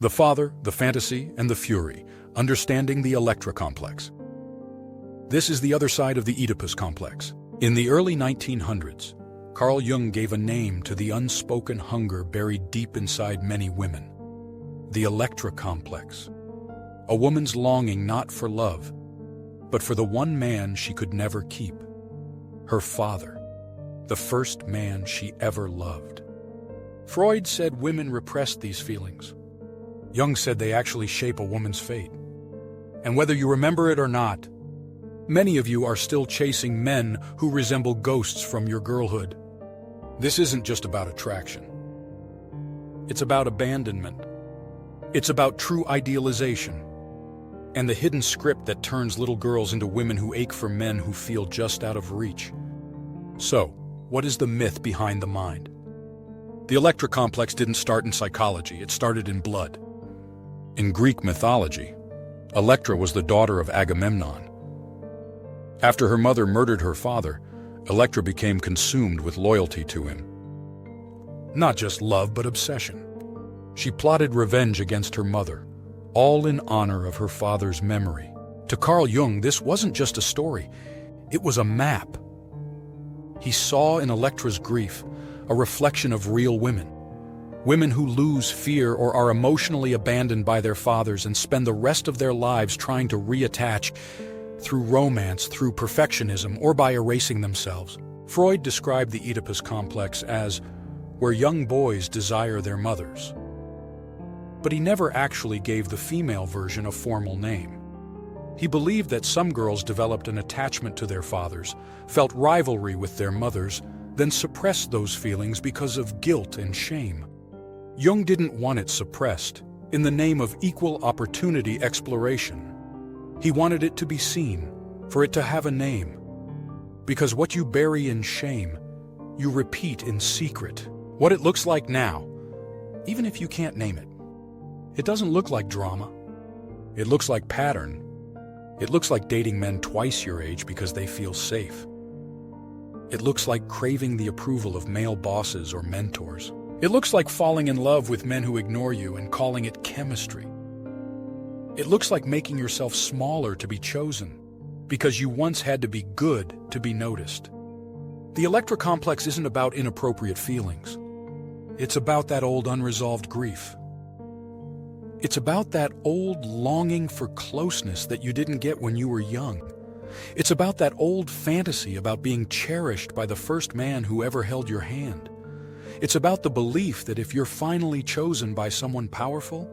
The father, the fantasy, and the fury, understanding the Electra complex. This is the other side of the Oedipus complex. In the early 1900s, Carl Jung gave a name to the unspoken hunger buried deep inside many women. The Electra complex. A woman's longing not for love, but for the one man she could never keep. Her father. The first man she ever loved. Freud said women repressed these feelings. Jung said they actually shape a woman's fate. And whether you remember it or not, many of you are still chasing men who resemble ghosts from your girlhood. This isn't just about attraction. It's about abandonment. It's about true idealization and the hidden script that turns little girls into women who ache for men who feel just out of reach. So, what is the myth behind the mind? The Electra complex didn't start in psychology, it started in blood. In Greek mythology, Electra was the daughter of Agamemnon. After her mother murdered her father, Electra became consumed with loyalty to him. Not just love, but obsession. She plotted revenge against her mother, all in honor of her father's memory. To Carl Jung, this wasn't just a story, it was a map. He saw in Electra's grief a reflection of real women. Women who lose fear or are emotionally abandoned by their fathers and spend the rest of their lives trying to reattach through romance, through perfectionism, or by erasing themselves. Freud described the Oedipus complex as where young boys desire their mothers. But he never actually gave the female version a formal name. He believed that some girls developed an attachment to their fathers, felt rivalry with their mothers, then suppressed those feelings because of guilt and shame. Jung didn't want it suppressed in the name of equal opportunity exploration. He wanted it to be seen, for it to have a name. Because what you bury in shame, you repeat in secret. What it looks like now, even if you can't name it. It doesn't look like drama. It looks like pattern. It looks like dating men twice your age because they feel safe. It looks like craving the approval of male bosses or mentors. It looks like falling in love with men who ignore you and calling it chemistry. It looks like making yourself smaller to be chosen, because you once had to be good to be noticed. The Electra complex isn't about inappropriate feelings. It's about that old unresolved grief. It's about that old longing for closeness that you didn't get when you were young. It's about that old fantasy about being cherished by the first man who ever held your hand. It's about the belief that if you're finally chosen by someone powerful,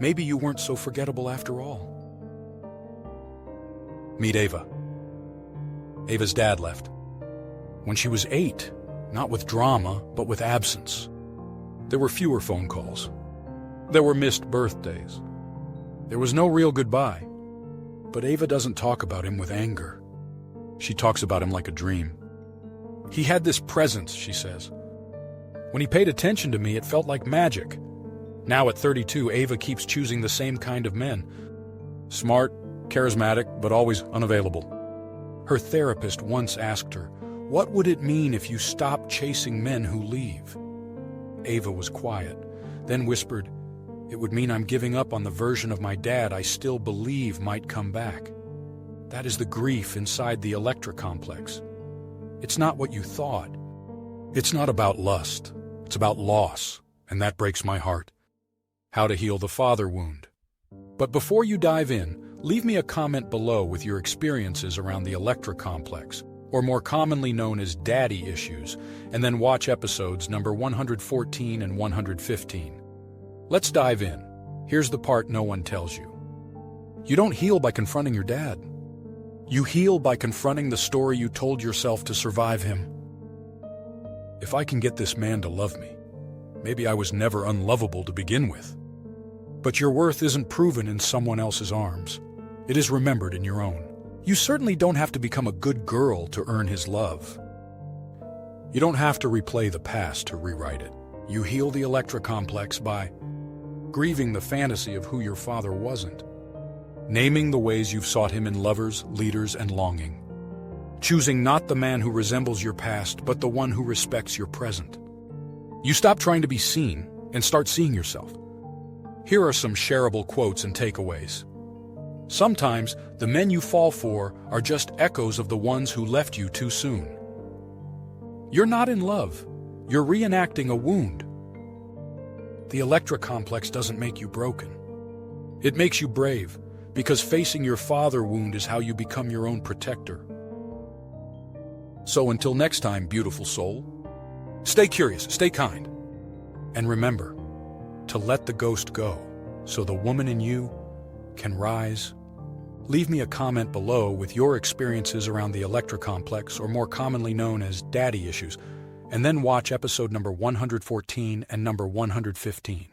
maybe you weren't so forgettable after all. Meet Ava. Ava's dad left. When she was 8, not with drama, but with absence. There were fewer phone calls. There were missed birthdays. There was no real goodbye. But Ava doesn't talk about him with anger. She talks about him like a dream. He had this presence, she says. When he paid attention to me, it felt like magic. Now at 32, Ava keeps choosing the same kind of men. Smart, charismatic, but always unavailable. Her therapist once asked her, "What would it mean if you stopped chasing men who leave?" Ava was quiet, then whispered, "It would mean I'm giving up on the version of my dad I still believe might come back." That is the grief inside the Electra complex. It's not what you thought. It's not about lust. It's about loss, and that breaks my heart. How to heal the father wound. But before you dive in, leave me a comment below with your experiences around the Electra complex, or more commonly known as daddy issues, and then watch episodes number 114 and 115. Let's dive in. Here's the part no one tells you. You don't heal by confronting your dad. You heal by confronting the story you told yourself to survive him. If I can get this man to love me, maybe I was never unlovable to begin with. But your worth isn't proven in someone else's arms. It is remembered in your own. You certainly don't have to become a good girl to earn his love. You don't have to replay the past to rewrite it. You heal the Electra complex by grieving the fantasy of who your father wasn't, naming the ways you've sought him in lovers, leaders, and longing, choosing not the man who resembles your past, but the one who respects your present. You stop trying to be seen and start seeing yourself. Here are some shareable quotes and takeaways. Sometimes, the men you fall for are just echoes of the ones who left you too soon. You're not in love. You're reenacting a wound. The Electra complex doesn't make you broken. It makes you brave, because facing your father wound is how you become your own protector. So until next time, beautiful soul, stay curious, stay kind, and remember to let the ghost go so the woman in you can rise. Leave me a comment below with your experiences around the Electra complex, or more commonly known as daddy issues, and then watch episode number 114 and number 115.